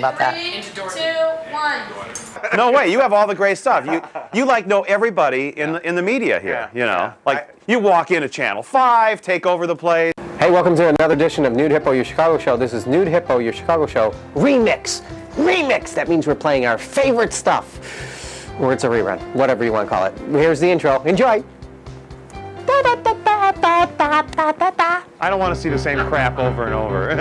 about that. 3, 2, 1. No way, you have all the great stuff. You like know everybody in the media here, you know. Like you walk into Channel 5, take over the place. Hey, welcome to another edition of Nude Hippo, your Chicago show. This is Nude Hippo, your Chicago show. Remix! Remix! That means we're playing our favorite stuff. Or it's a rerun, whatever you want to call it. Here's the intro. Enjoy! I don't want to see the same crap over and over.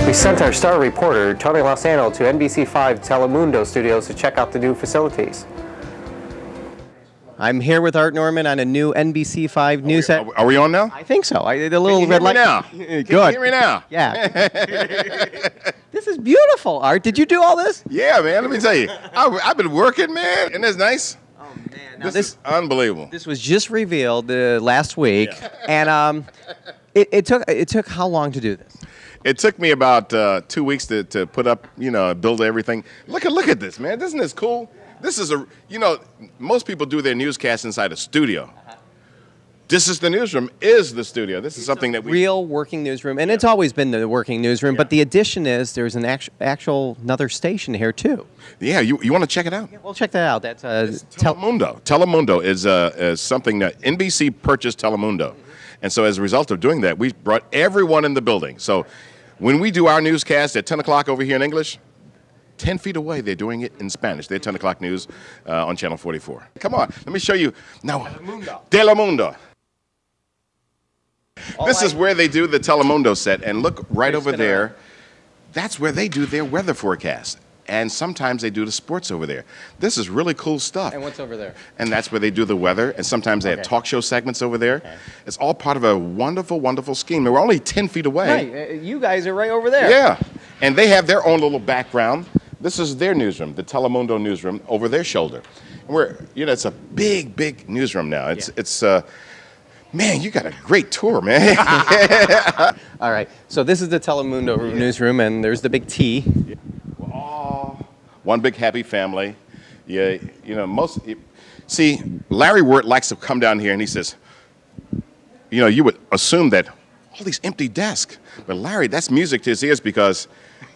We sent our star reporter, Tony Lossano, to NBC5 Telemundo studios to check out the new facilities. I'm here with Art Norman on a new NBC5 news set. Are we on now? I think so. I did a little red light. Can you hear me now? Yeah. This is beautiful, Art. Did you do all this? Yeah, man. Let me tell you. I've been working, man. Isn't this nice? Oh, man. Now, This is unbelievable. This was just revealed last week, and it took how long to do this? It took me about 2 weeks to put up, build everything. Look at this, man. Isn't this cool? This is most people do their newscasts inside a studio. This is the newsroom, is the studio. This is something that we... Real working newsroom, and it's always been the working newsroom, but the addition is there's an actual another station here, too. Yeah, you want to check it out? Yeah, we'll check that out. That's Telemundo. Telemundo is something that NBC purchased Telemundo. And so as a result of doing that, we brought everyone in the building. So when we do our newscast at 10 o'clock over here in English, 10 feet away, they're doing it in Spanish. They're 10 o'clock news on Channel 44. Come on, let me show you. No, Telemundo. This is where they do the Telemundo set. And look right over there. That's where they do their weather forecast. And sometimes they do the sports over there. This is really cool stuff. And what's over there? And that's where they do the weather. And sometimes they have talk show segments over there. Okay. It's all part of a wonderful, wonderful scheme. We're only 10 feet away. Right. You guys are right over there. Yeah. And they have their own little background. This is their newsroom, the Telemundo Newsroom, over their shoulder. And it's a big, big newsroom now. It's man, you got a great tour, man. All right. So this is the Telemundo Newsroom, and there's the big T. One big happy family. Yeah, see, Larry Wirt likes to come down here and he says, you would assume that all these empty desks. But Larry, that's music to his ears because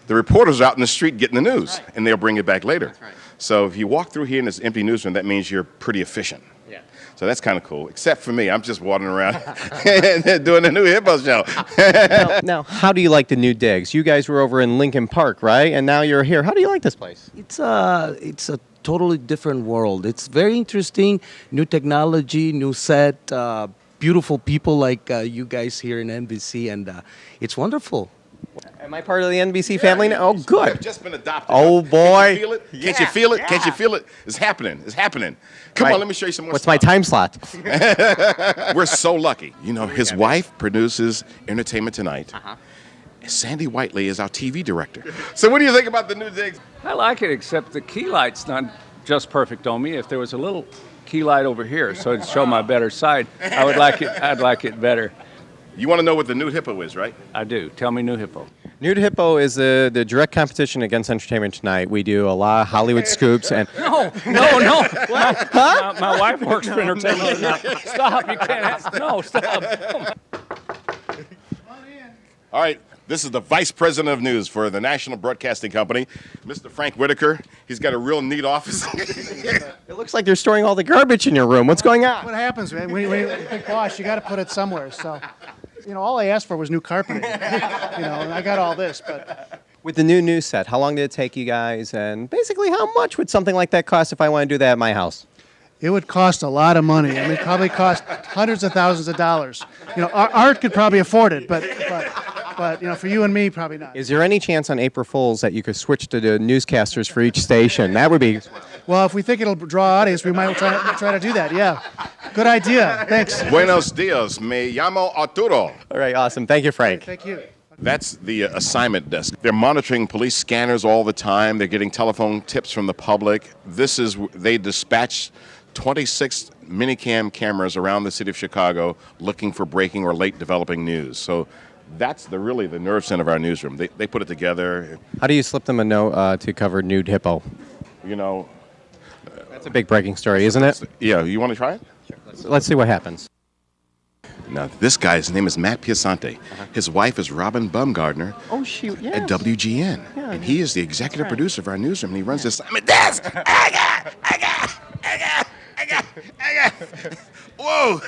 the reporters are out in the street getting the news, and they'll bring it back later. That's right. So if you walk through here in this empty newsroom, that means you're pretty efficient. Yeah. So that's kind of cool, except for me. I'm just wandering around doing the Nude Hippo show. Now, how do you like the new digs? You guys were over in Lincoln Park, right? And now you're here. How do you like this place? It's a totally different world. It's very interesting. New technology, new set, beautiful people like you guys here in NBC, and it's wonderful. Am I part of the NBC family now? Oh, good. You've just been adopted. Oh, boy. Can you feel it? Can't you feel it? Can't you feel it? It's happening. It's happening. Come on, let me show you some more What's stuff. my time slot? We're so lucky. His wife produces Entertainment Tonight. Sandy Whiteley is our TV director. So what do you think about the new digs? I like it, except the key light's not just perfect on me. If there was a little key light over here so it'd show my better side, I'd like it better. You want to know what the Nude Hippo is, right? I do. Tell me Nude Hippo. Nude Hippo is the direct competition against Entertainment Tonight. We do a lot of Hollywood scoops and... No. My wife works for Entertainment Tonight. Stop. You can't ask. No, stop. All right. This is the Vice President of News for the National Broadcasting Company, Mr. Frank Whitaker. He's got a real neat office. It looks like you're storing all the garbage in your room. What's going on? What happens, man? When you're a big boss, you got to put it somewhere. So, all I asked for was new carpeting. And I got all this, but... With the new news set, how long did it take you guys? And basically, how much would something like that cost if I want to do that at my house? It would cost a lot of money. I mean, it probably cost hundreds of thousands of dollars. Art could probably afford it, but for you and me, probably not. Is there any chance on April Fool's that you could switch to the newscasters for each station? That would be... Well, if we think it'll draw audience, we might try to do that, yeah. Good idea. Thanks. Buenos dias. Me llamo Arturo. All right, awesome. Thank you, Frank. Thank you. That's the assignment desk. They're monitoring police scanners all the time. They're getting telephone tips from the public. They dispatch 26 minicam cameras around the city of Chicago looking for breaking or late developing news. So that's really the nerve center of our newsroom. They put it together. How do you slip them a note to cover Nude Hippo? That's a big breaking story, isn't it? Yeah, you want to try it? Let's see what happens. Now, this guy's name is Matt Piacente. His wife is Robin Bumgardner Oh, shoot, yes. at WGN. Yeah, and he is the executive producer of our newsroom, and he runs this assignment desk. I got. Whoa!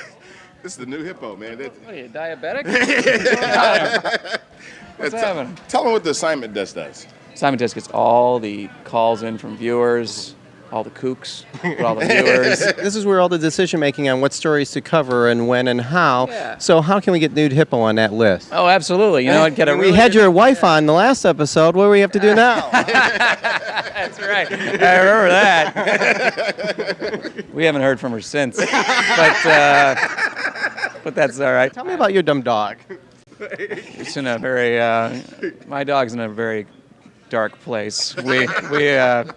This is the Nude Hippo, man. What are you, diabetic? What's happening? Tell him what the assignment desk does. Simon Disc gets all the calls in from viewers, all the kooks, all the viewers. This is where all the decision making on what stories to cover and when and how. Yeah. So how can we get Nude Hippo on that list? Oh, absolutely. You know, I'd get a We really had your wife on the last episode. What do we have to do now? That's right. I remember that. We haven't heard from her since. But that's all right. Tell me about your dumb dog. It's in a very, my dog's in a very dark place. We got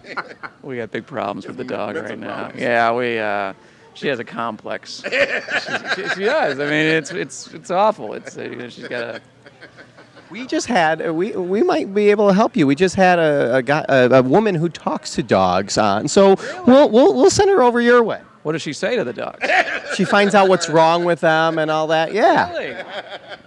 big problems with the dog right now. Yeah, she has a complex. She does. I mean, it's awful. She's got a. We just had we might be able to help you. We just had a woman who talks to dogs on, so we'll send her over your way. What does she say to the dog? She finds out what's wrong with them and all that. Yeah. Really?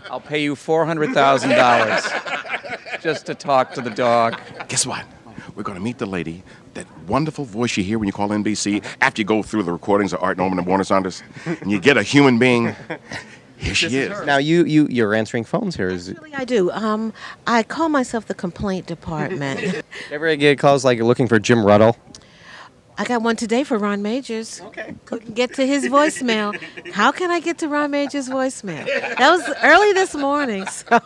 I'll pay you $400,000 just to talk to the dog. Guess what? We're going to meet the lady, that wonderful voice you hear when you call NBC, after you go through the recordings of Art Norman and Warner Saunders, and you get a human being. Here she is. Now you're answering phones here. Actually, I do. I call myself the complaint department. Ever get calls like you're looking for Jim Ruddle? I got one today for Ron Majors. Okay. Couldn't get to his voicemail. How can I get to Ron Majors' voicemail? That was early this morning. So.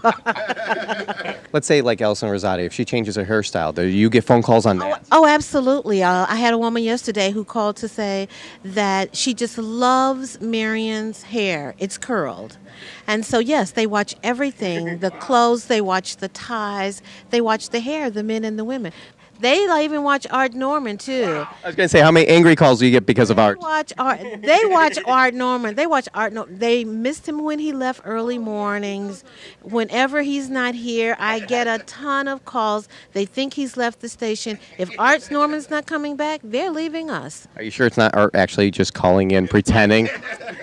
Let's say like Elson Rosati, if she changes her hairstyle, do you get phone calls on that? Oh, absolutely. I had a woman yesterday who called to say that she just loves Marion's hair. It's curled. And so, yes, they watch everything. The clothes, they watch the ties, they watch the hair, the men and the women. They even watch Art Norman, too. I was going to say, how many angry calls do you get because of Art? They watch Art Norman. They watch Art Norman. They missed him when he left early mornings. Whenever he's not here, I get a ton of calls. They think he's left the station. If Art Norman's not coming back, they're leaving us. Are you sure it's not Art actually just calling in, pretending?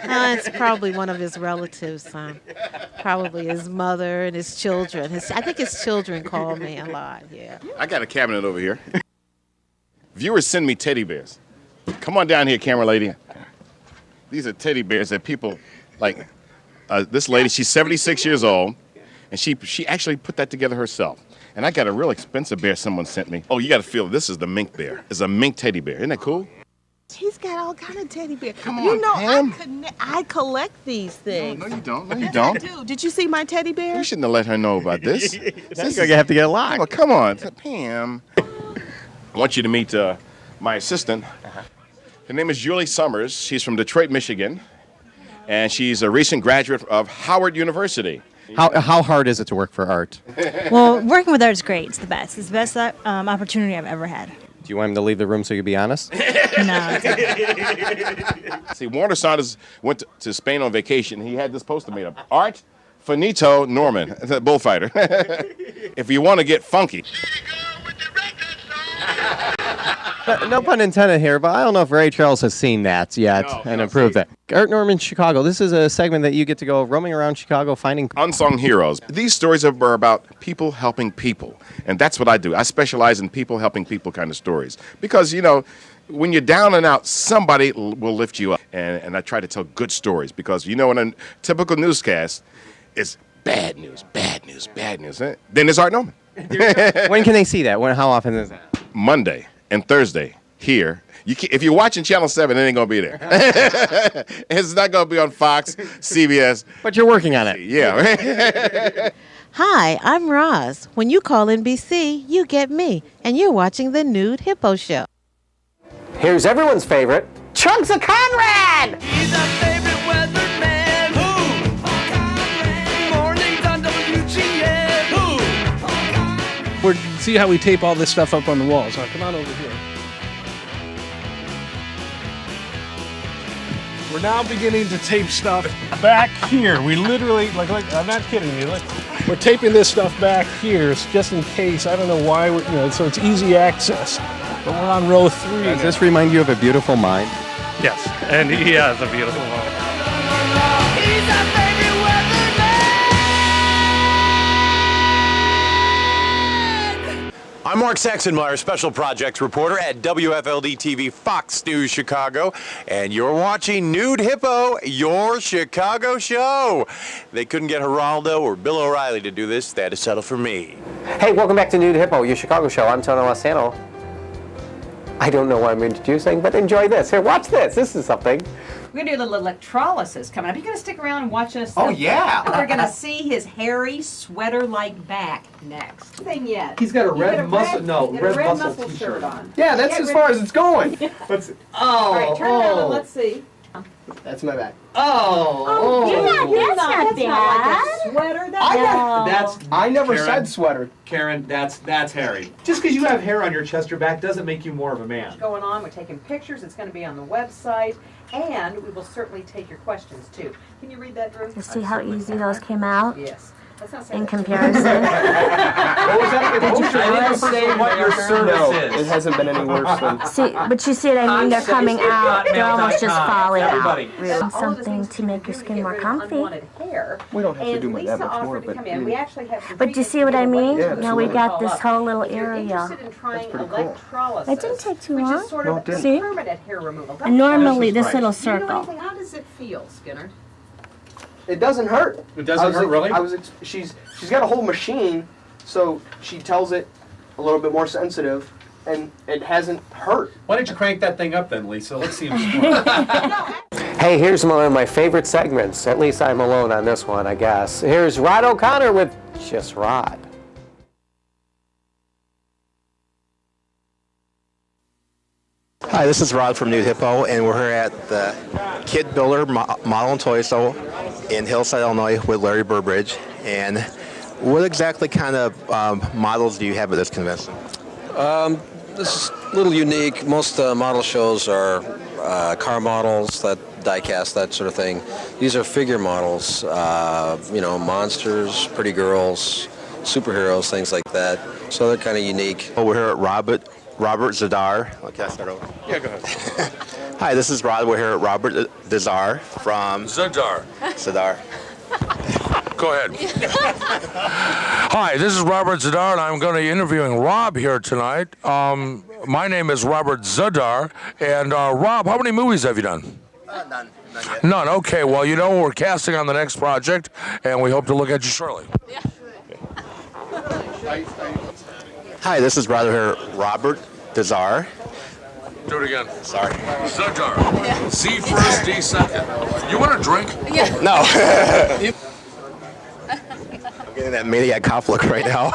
It's probably one of his relatives. Probably his mother and his children. I think his children call me a lot, yeah. I got a cabinet over here. Viewers send me teddy bears. Come on down here, camera lady. These are teddy bears that people like. This lady, she's 76 years old, and she actually put that together herself. And I got a real expensive bear someone sent me. Oh, you got to feel it. This is the mink bear. It's a mink teddy bear. Isn't that cool? He's got all kind of teddy bears. Come on, you know, Pam. I collect these things. No, you don't. No, you Yes, don't. I do. Did you see my teddy bear? You shouldn't have let her know about this. You're going to have to get a lock. Oh, come on, Pam. I want you to meet my assistant. Her name is Julie Summers. She's from Detroit, Michigan, and she's a recent graduate of Howard University. How hard is it to work for Art? Well, working with Art is great. It's the best. It's the best opportunity I've ever had. Do you want him to leave the room so you can be honest? No. See, Warner Saunders went to Spain on vacation. He had this poster made up. Art Finito Norman, the bullfighter. If you want to get funky. No pun intended here, but I don't know if Ray Charles has seen that yet and approved that. Art Norman, Chicago. This is a segment that you get to go roaming around Chicago finding unsung heroes. These stories are about people helping people, and that's what I do. I specialize in people helping people kind of stories because, you know, when you're down and out, somebody will lift you up, and I try to tell good stories because, you know, in a typical newscast, it's bad news, bad news, bad news. Then there's Art Norman. When can they see that? How often is that? Monday and Thursday here. If you're watching Channel 7, it ain't going to be there. It's not going to be on Fox, CBS. But you're working on it. Yeah. Hi, I'm Roz. When you call NBC, you get me, and you're watching the Nude Hippo Show. Here's everyone's favorite, Chunks of Konrad! He's our favorite weatherman. Who? Mornings on WGN. Who? See how we tape all this stuff up on the walls. Now, come on over here. We're now beginning to tape stuff back here. We literally, like I'm not kidding you. We're taping this stuff back here just in case. I don't know why, so it's easy access. But we're on row 3. Does this remind you of A Beautiful Mind? Yes, and he has a beautiful mind. He's our favorite weatherman. I'm Mark Saxonmeyer, Special Projects reporter at WFLD-TV Fox News Chicago, and you're watching Nude Hippo, your Chicago show. They couldn't get Geraldo or Bill O'Reilly to do this. They had to settle for me. Hey, welcome back to Nude Hippo, your Chicago show. I'm Tony Lossano. I don't know what I'm introducing, but enjoy this. Here, watch this. This is something. We're going to do a little electrolysis coming up. You're going to stick around and watch us. Oh, yeah. We're going to see his hairy sweater-like back next. Thing yet. He's got a red muscle, red muscle muscle t-shirt shirt on. Yeah, that's as far as it's going. Let's, All right, turn around and let's see. That's my back. That's not bad. Like a sweater. I never Karen, said sweater. Karen, that's hairy. Just because you have hair on your chest or back doesn't make you more of a man. What's going on? We're taking pictures. It's going to be on the website. And we will certainly take your questions, too. Can you read that, Drew? You see how easy those came out? Yes. In comparison. What was that? Did you I didn't say what your service is. It hasn't been any worse than... See, but you see what I mean? They're coming out. They're almost just falling out. Really. Something to make your skin more comfy. We don't have to do that much more, but... But you see what I mean? Yeah, Now we absolutely. got this whole little area. That's pretty cool. It didn't take too long. No, it didn't. See? And normally this little circle. How does it feel, Skinner? It doesn't hurt. It doesn't hurt, really? She's got a whole machine, so she tells it a little bit more sensitive, and it hasn't hurt. Why don't you crank that thing up then, Lisa? Let's see him. Hey, here's one of my favorite segments. At least I'm alone on this one, I guess. Here's Rod O'Connor with Just Rod. Hi, this is Rod from Nude Hippo, and we're here at the Kitbuilder Model and Toy Show in Hillside, Illinois with Larry Burbridge. And what exactly kind of models do you have at this convention? This is a little unique. Most model shows are car models, that die-cast, that sort of thing. These are figure models, monsters, pretty girls, superheroes, things like that. So they're kind of unique. Well, we're here at Robert Zadar. Okay, I'll start over. Yeah, go ahead. Hi, this is Rod. We're here at Robert Zadar from... Zadar. Go ahead. Hi, this is Robert Zadar, and I'm going to be interviewing Rob here tonight. My name is Robert Zadar, and Rob, how many movies have you done? None. None. Okay, well, we're casting on the next project, and we hope to look at you shortly. Yeah. Hi, this is Robert Zadar. Do it again. Sorry. Zadar. C first, D second. You want a drink? Yeah. No. I'm getting that Maniac Cop look right now.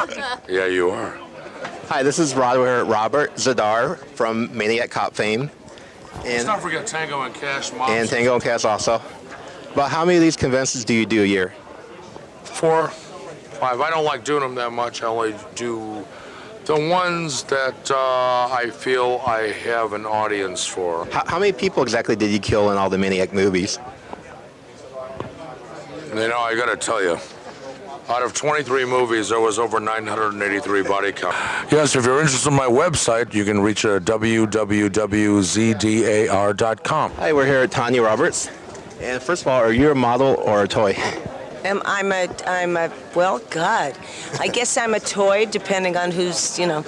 Yeah, you are. Hi, this is Robert Zadar from Maniac Cop fame. Let's not forget Tango and Cash Moms. And Tango and Cash also. But how many of these conventions do you do a year? 4, 5. I don't like doing them that much. I only do the ones that I feel I have an audience for. How many people exactly did you kill in all the Maniac movies? I got to tell you, out of 23 movies, there was over 983 body count. Yes, if you're interested in my website, you can reach www.zdar.com. Hi, we're here at Tanya Roberts. And first of all, are you a model or a toy? I guess I'm a toy, depending on who's, No,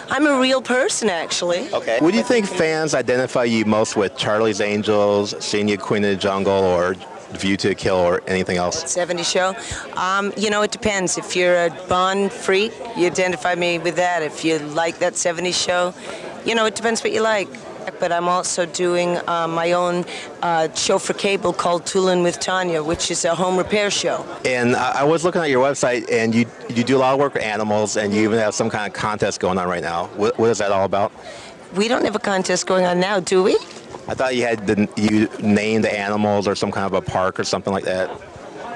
I'm a real person, actually. Okay. What do you think fans identify you most with? Charlie's Angels, seeing you Queen of the Jungle, or View to a Kill, or anything else? 70 show? It depends. If you're a Bond freak, you identify me with that. If you like that 70s show, it depends what you like. But I'm also doing my own show for cable called Toolin' with Tanya, which is a home repair show. And I was looking at your website, and you do a lot of work with animals, and you even have some kind of contest going on right now. What is that all about? We don't have a contest going on now, do we? I thought you had you named the animals or some kind of a park or something like that.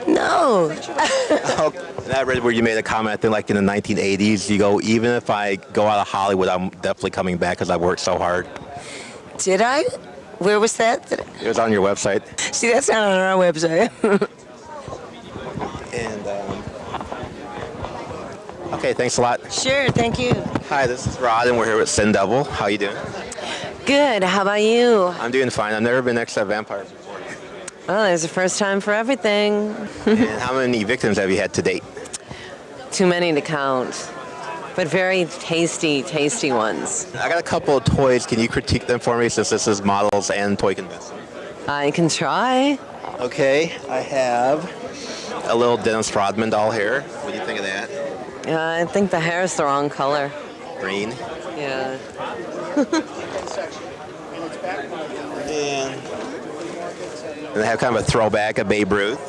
No. And I read where you made a comment, I think, like in the 1980s, you go, even if I go out of Hollywood, I'm definitely coming back because I worked so hard. Did I? Where was that? It was on your website. See, that's not on our website. And Okay, thanks a lot. Sure, thank you. Hi, this is Rod, and we're here with Sin Devil. How you doing? Good, how about you? I'm doing fine. I've never been next to a vampire before. Well, there's a first time for everything. And how many victims have you had to date? Too many to count, but very tasty, tasty ones. I got a couple of toys. Can you critique them for me since this is models and toy convention? I can try. Okay, I have a little Dennis Rodman doll here. What do you think of that? I think the hair is the wrong color. Green. Yeah. And I have kind of a throwback of Babe Ruth.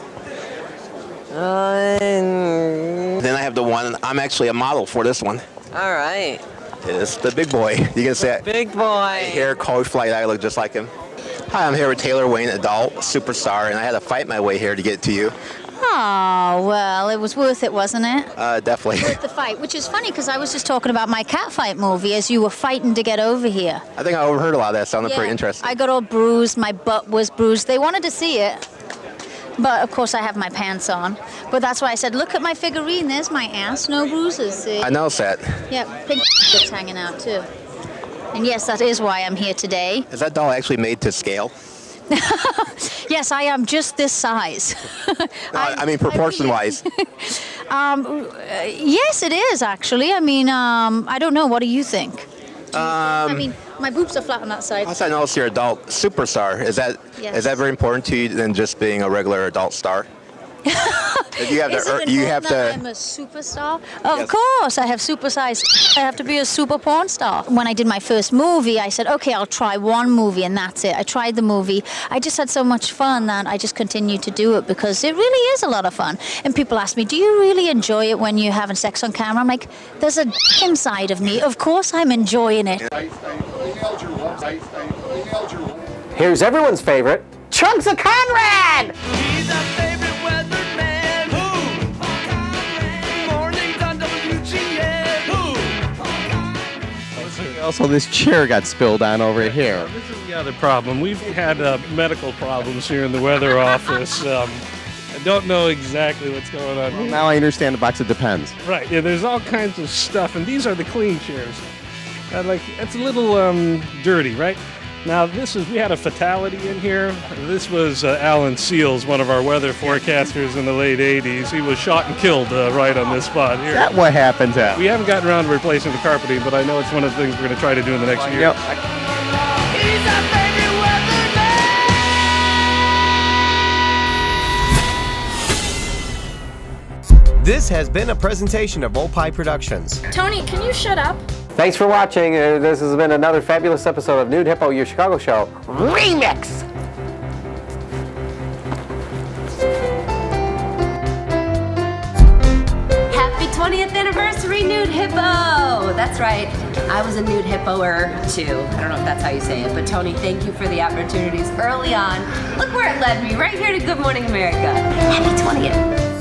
Then I have the one, I'm actually a model for this one. All right. It's the big boy. You can say big boy. Hair, cold flight, I look just like him. Hi, I'm here with Taylor Wayne, adult superstar, and I had to fight my way here to get to you. Oh, well, it was worth it, wasn't it? Definitely. Worth the fight, which is funny because I was just talking about my cat fight movie as you were fighting to get over here. I think I overheard a lot of that. Sounded pretty interesting. I got all bruised. My butt was bruised. They wanted to see it. But, of course, I have my pants on. But that's why I said, look at my figurine. There's my ass. No bruises, see? I noticed that. Yeah, pink that's hanging out, too. And, yes, that is why I'm here today. Is that doll actually made to scale? Yes, I am just this size. I mean, proportion-wise. Yes, it is, actually. I mean, I don't know. What do you think? I mean, my boobs are flat on that side. Also, I noticed you're adult superstar. Is that very important to you than just being a regular adult star? You have I'm a superstar? Of course, I have supersize. I have to be a super porn star. When I did my first movie, I said, okay, I'll try one movie, and that's it. I tried the movie. I just had so much fun that I just continued to do it because it really is a lot of fun. And people ask me, do you really enjoy it when you're having sex on camera? I'm like, there's a inside of me. Of course I'm enjoying it. Here's everyone's favorite, Chunks of Konrad! He's our favorite weatherman. Who? Mornings on WCKG-FM. Who? Also, this chair got spilled on over here. This is the other problem. We've had medical problems here in the weather office. I don't know exactly what's going on. Well, now I understand the box of Depends. Right, yeah, there's all kinds of stuff, and these are the clean chairs. It's a little dirty, right? Now, we had a fatality in here. This was Alan Seals, one of our weather forecasters in the late 80s. He was shot and killed right on this spot here. Is that what happened to him? We haven't gotten around to replacing the carpeting, but I know it's one of the things we're going to try to do in the next year. Yep. He's our favorite weatherman. This has been a presentation of Opie Productions. Tony, can you shut up? Thanks for watching. This has been another fabulous episode of Nude Hippo, Your Chicago Show Remix! Happy 20th anniversary, Nude Hippo! That's right, I was a Nude Hippo-er too. I don't know if that's how you say it, but Tony, thank you for the opportunities early on. Look where it led me, right here to Good Morning America. Happy 20th.